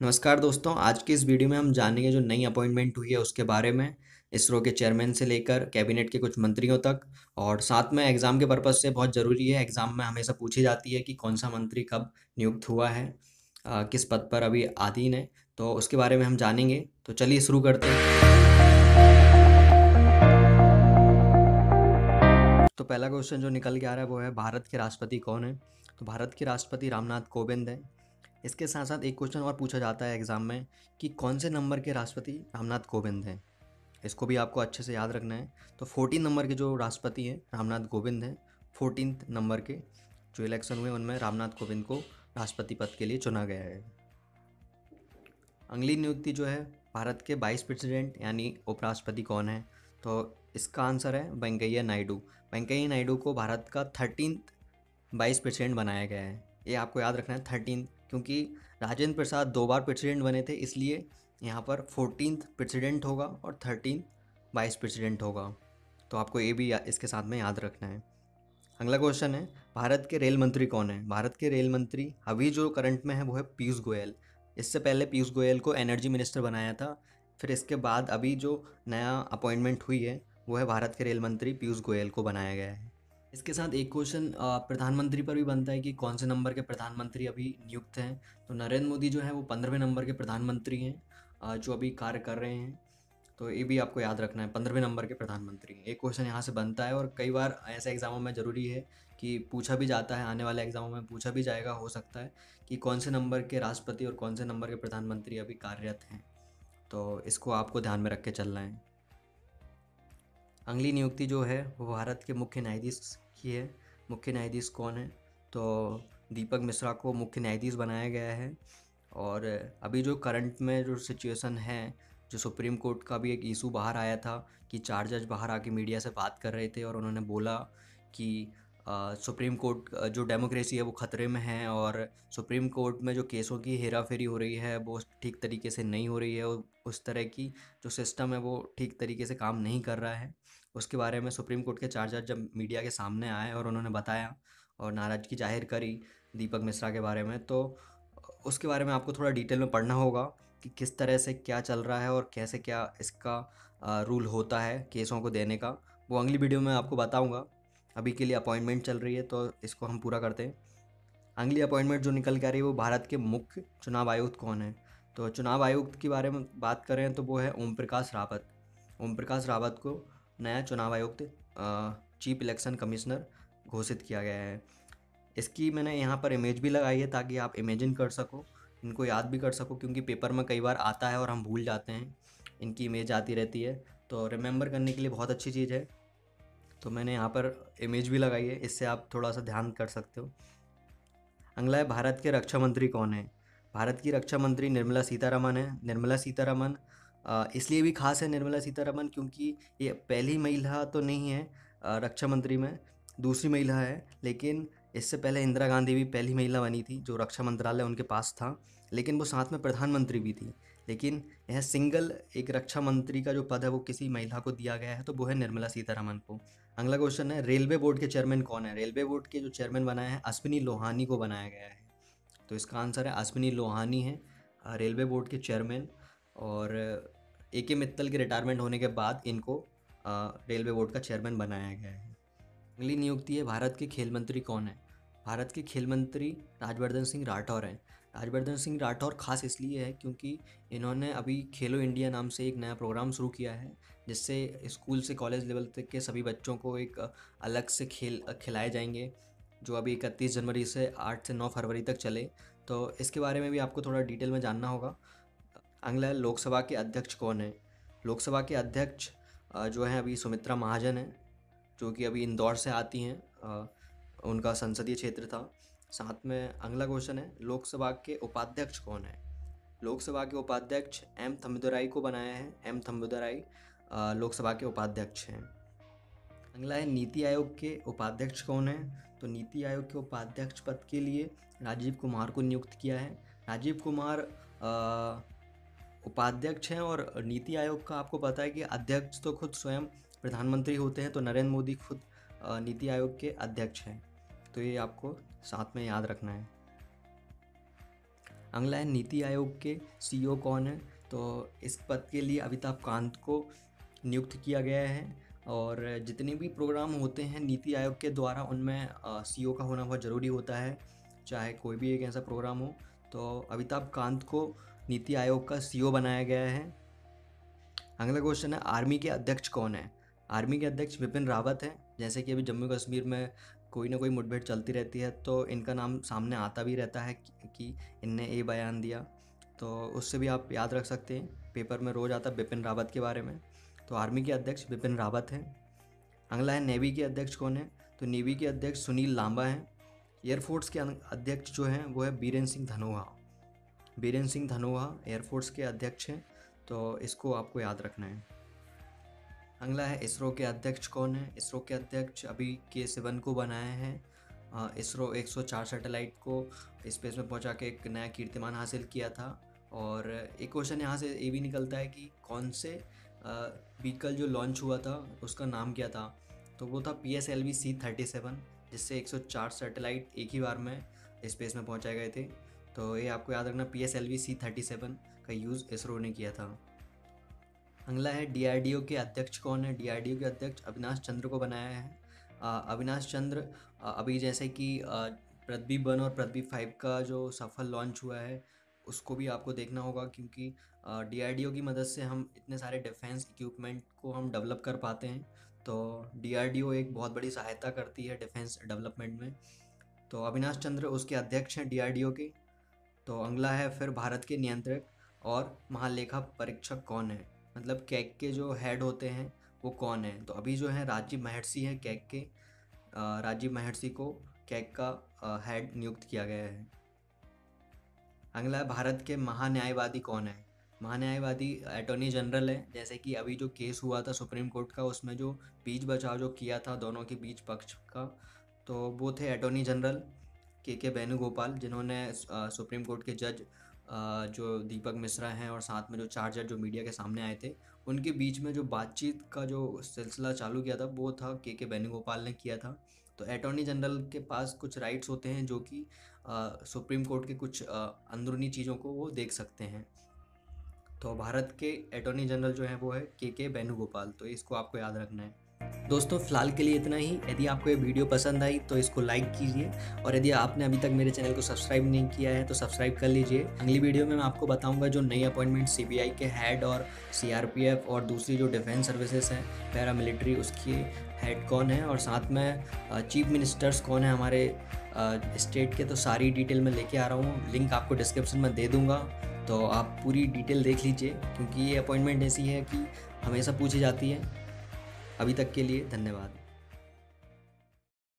नमस्कार दोस्तों, आज की इस वीडियो में हम जानेंगे जो नई अपॉइंटमेंट हुई है उसके बारे में। इसरो के चेयरमैन से लेकर कैबिनेट के कुछ मंत्रियों तक। और साथ में एग्ज़ाम के पर्पज़ से बहुत ज़रूरी है, एग्ज़ाम में हमेशा पूछी जाती है कि कौन सा मंत्री कब नियुक्त हुआ है, किस पद पर अभी आसीन है। तो उसके बारे में हम जानेंगे। तो चलिए शुरू करते हैं। तो पहला क्वेश्चन जो निकल के आ रहा है वो है, भारत के राष्ट्रपति कौन है? तो भारत के राष्ट्रपति रामनाथ कोविंद हैं। इसके साथ साथ एक क्वेश्चन और पूछा जाता है एग्ज़ाम में कि कौन से नंबर के राष्ट्रपति रामनाथ कोविंद हैं। इसको भी आपको अच्छे से याद रखना है। तो 14 नंबर के जो राष्ट्रपति हैं रामनाथ कोविंद हैं। 14 नंबर के जो इलेक्शन हुए उनमें रामनाथ कोविंद को राष्ट्रपति पद के लिए चुना गया है। अगली नियुक्ति जो है, भारत के 22 प्रेसिडेंट यानी उपराष्ट्रपति कौन है? तो इसका आंसर है वेंकैया नायडू। वेंकैया नायडू को भारत का 13th वाइस प्रेसिडेंट बनाया गया है। ये आपको याद रखना है 13, क्योंकि राजेंद्र प्रसाद 2 बार प्रेसिडेंट बने थे, इसलिए यहाँ पर 14th प्रेसिडेंट होगा और 13 वाइस प्रेसिडेंट होगा। तो आपको ये भी इसके साथ में याद रखना है। अगला क्वेश्चन है, भारत के रेल मंत्री कौन है? भारत के रेल मंत्री अभी जो करंट में है वो है पीयूष गोयल। इससे पहले पीयूष गोयल को एनर्जी मिनिस्टर बनाया था। फिर इसके बाद अभी जो नया अपॉइंटमेंट हुई है वो है भारत के रेल मंत्री पीयूष गोयल को बनाया गया है। इसके साथ एक क्वेश्चन प्रधानमंत्री पर भी बनता है कि कौन से नंबर के प्रधानमंत्री अभी नियुक्त हैं। तो नरेंद्र मोदी जो है वो 15वें नंबर के प्रधानमंत्री हैं, जो अभी कार्य कर रहे हैं। तो ये भी आपको याद रखना है, 15वें नंबर के प्रधानमंत्री। एक क्वेश्चन यहाँ से बनता है और कई बार ऐसे एग्जामों में ज़रूरी है कि पूछा भी जाता है, आने वाले एग्जामों में पूछा भी जाएगा, हो सकता है कि कौन से नंबर के राष्ट्रपति और कौन से नंबर के प्रधानमंत्री अभी कार्यरत हैं। तो इसको आपको ध्यान में रख के चलना है। अगली नियुक्ति जो है वो भारत के मुख्य न्यायाधीश की है। मुख्य न्यायाधीश कौन है? तो दीपक मिश्रा को मुख्य न्यायाधीश बनाया गया है। और अभी जो करंट में जो सिचुएशन है, जो सुप्रीम कोर्ट का भी एक इशू बाहर आया था कि 4 जज बाहर आके मीडिया से बात कर रहे थे और उन्होंने बोला कि सुप्रीम कोर्ट जो डेमोक्रेसी है वो ख़तरे में है, और सुप्रीम कोर्ट में जो केसों की हेरा फेरी हो रही है वो ठीक तरीके से नहीं हो रही है, और उस तरह की जो सिस्टम है वो ठीक तरीके से काम नहीं कर रहा है। उसके बारे में सुप्रीम कोर्ट के 4 जज जब मीडिया के सामने आए और उन्होंने बताया और नाराज़गी जाहिर करी दीपक मिश्रा के बारे में, तो उसके बारे में आपको थोड़ा डिटेल में पढ़ना होगा कि किस तरह से क्या चल रहा है और कैसे क्या इसका रूल होता है केसों को देने का। वो अगली वीडियो में आपको बताऊंगा। अभी के लिए अपॉइंटमेंट चल रही है तो इसको हम पूरा करते हैं। अगली अपॉइंटमेंट जो निकल के आ रही है वो भारत के मुख्य चुनाव आयुक्त कौन है? तो चुनाव आयुक्त के बारे में बात करें तो वो है ओम प्रकाश रावत। ओम प्रकाश रावत को नया चुनाव आयुक्त, चीफ इलेक्शन कमिश्नर घोषित किया गया है। इसकी मैंने यहाँ पर इमेज भी लगाई है ताकि आप इमेजिन कर सको, इनको याद भी कर सको, क्योंकि पेपर में कई बार आता है और हम भूल जाते हैं। इनकी इमेज आती रहती है, तो रिमेंबर करने के लिए बहुत अच्छी चीज़ है। तो मैंने यहाँ पर इमेज भी लगाई है, इससे आप थोड़ा सा ध्यान कर सकते हो। अगला है, भारत के रक्षा मंत्री कौन है? भारत की रक्षा मंत्री निर्मला सीतारमण है। निर्मला सीतारमण इसलिए भी खास है निर्मला सीतारमण क्योंकि ये पहली महिला तो नहीं है रक्षा मंत्री में, दूसरी महिला है। लेकिन इससे पहले इंदिरा गांधी भी पहली महिला बनी थी जो रक्षा मंत्रालय उनके पास था, लेकिन वो साथ में प्रधानमंत्री भी थी। लेकिन यह सिंगल एक रक्षा मंत्री का जो पद है वो किसी महिला को दिया गया है, तो वो है निर्मला सीतारमण को। अगला क्वेश्चन है, रेलवे बोर्ड के चेयरमैन कौन है? रेलवे बोर्ड के जो चेयरमैन बनाए हैं अश्विनी लोहानी को बनाया गया है। तो इसका आंसर है अश्विनी लोहानी है रेलवे बोर्ड के चेयरमैन। और ए मित्तल के रिटायरमेंट होने के बाद इनको रेलवे बोर्ड का चेयरमैन बनाया गया है। अगली नियुक्ति है, भारत के खेल मंत्री कौन है? भारत के खेल मंत्री राजवर्धन सिंह राठौर हैं। राजवर्धन सिंह राठौर खास इसलिए है क्योंकि इन्होंने अभी खेलो इंडिया नाम से एक नया प्रोग्राम शुरू किया है, जिससे स्कूल से कॉलेज लेवल तक के सभी बच्चों को एक अलग से खेल खिलाए जाएंगे, जो अभी 31 जनवरी से 8 से 9 फरवरी तक चले। तो इसके बारे में भी आपको थोड़ा डिटेल में जानना होगा। अगला है, लोकसभा के अध्यक्ष कौन है? लोकसभा के अध्यक्ष जो हैं अभी सुमित्रा महाजन हैं, जो कि अभी इंदौर से आती हैं। उनका संसदीय क्षेत्र था। साथ में अगला क्वेश्चन है, लोकसभा के उपाध्यक्ष कौन है? लोकसभा के उपाध्यक्ष एम थम्बदुराई को बनाया है। एम थम्बदुराई लोकसभा के उपाध्यक्ष हैं। अगला है, नीति आयोग के उपाध्यक्ष कौन है? तो नीति आयोग के उपाध्यक्ष पद के लिए राजीव कुमार को नियुक्त किया है। राजीव कुमार उपाध्यक्ष हैं, और नीति आयोग का आपको पता है कि अध्यक्ष तो खुद स्वयं प्रधानमंत्री होते हैं, तो नरेंद्र मोदी खुद नीति आयोग के अध्यक्ष हैं। तो ये आपको साथ में याद रखना है। अगला है नीति आयोग के सीईओ कौन है? तो इस पद के लिए अमिताभ कांत को नियुक्त किया गया है। और जितने भी प्रोग्राम होते हैं नीति आयोग के द्वारा उनमें सीईओ का होना बहुत ज़रूरी होता है, चाहे कोई भी एक ऐसा प्रोग्राम हो। तो अमिताभ कांत को नीति आयोग का सीईओ बनाया गया है। अगला क्वेश्चन है आर्मी के अध्यक्ष कौन है? आर्मी के अध्यक्ष बिपिन रावत हैं। जैसे कि अभी जम्मू कश्मीर में कोई ना कोई मुठभेड़ चलती रहती है तो इनका नाम सामने आता भी रहता है कि इनने ये बयान दिया, तो उससे भी आप याद रख सकते हैं, पेपर में रोज़ आता है बिपिन रावत के बारे में। तो आर्मी के अध्यक्ष बिपिन रावत हैं। अगला है नेवी के अध्यक्ष कौन है? तो नेवी के अध्यक्ष सुनील लांबा हैं। एयरफोर्स के अध्यक्ष जो हैं वो है बीरेन सिंह धनोआ। बीरेन सिंह धनोआ एयरफोर्स के अध्यक्ष हैं, तो इसको आपको याद रखना है। अगला है इसरो के अध्यक्ष कौन है? इसरो के अध्यक्ष अभी के सिवन को बनाए हैं। इसरो 104 सैटेलाइट को स्पेस में पहुंचा के एक नया कीर्तिमान हासिल किया था। और एक क्वेश्चन यहाँ से ये भी निकलता है कि कौन से व्हीकल जो लॉन्च हुआ था उसका नाम क्या था? तो वो था PSLV C-37, जिससे 104 सैटेलाइट एक ही बार में स्पेस में पहुंचाए गए थे। तो ये आपको याद रखना, PSLV C-37 का यूज़ इसरो ने किया था। अगला है DRDO के अध्यक्ष कौन है? DRDO के अध्यक्ष अविनाश चंद्र को बनाया है। अविनाश चंद्र अभी जैसे कि पृथ्वी 1 और पृथ्वी 5 का जो सफल लॉन्च हुआ है उसको भी आपको देखना होगा, क्योंकि DRDO की मदद से हम इतने सारे डिफेंस इक्विपमेंट को हम डेवलप कर पाते हैं। तो DRDO एक बहुत बड़ी सहायता करती है डिफेंस डेवलपमेंट में। तो अविनाश चंद्र उसके अध्यक्ष हैं DRDO के। तो अगला है फिर भारत के नियंत्रक और महालेखा परीक्षक कौन है? मतलब कैग के जो हेड होते हैं वो कौन है? तो अभी जो है राजीव महर्षि है कैग के। राजीव महर्षि को कैग का हेड नियुक्त किया गया है। अगला है भारत के महान्यायवादी कौन है? महान्यायवादी अटॉर्नी जनरल है। जैसे कि अभी जो केस हुआ था सुप्रीम कोर्ट का, उसमें जो बीच बचाव जो किया था दोनों के बीच पक्ष का, तो वो थे अटॉर्नी जनरल के वेणुगोपाल, जिन्होंने सुप्रीम कोर्ट के जज जो दीपक मिश्रा हैं और साथ में जो 4 जज जो मीडिया के सामने आए थे, उनके बीच में जो बातचीत का जो सिलसिला चालू किया था वो था के वेणुगोपाल ने किया था। तो अटॉर्नी जनरल के पास कुछ राइट्स होते हैं जो कि सुप्रीम कोर्ट के कुछ अंदरूनी चीज़ों को वो देख सकते हैं। तो भारत के अटॉर्नी जनरल जो है वो है के वेणुगोपाल। तो इसको आपको याद रखना है। दोस्तों फिलहाल के लिए इतना ही। यदि आपको ये वीडियो पसंद आई तो इसको लाइक कीजिए, और यदि आपने अभी तक मेरे चैनल को सब्सक्राइब नहीं किया है तो सब्सक्राइब कर लीजिए। अगली वीडियो में मैं आपको बताऊंगा जो नई अपॉइंटमेंट CBI के हेड और CRPF और दूसरी जो डिफेंस सर्विसेज हैं पैरामिलिट्री, उसकी हेड कौन है, और साथ में चीफ मिनिस्टर्स कौन है हमारे स्टेट के। तो सारी डिटेल मैं लेके आ रहा हूँ, लिंक आपको डिस्क्रिप्शन में दे दूँगा, तो आप पूरी डिटेल देख लीजिए, क्योंकि ये अपॉइंटमेंट ऐसी है कि हमेशा पूछी जाती है। अभी तक के लिए धन्यवाद।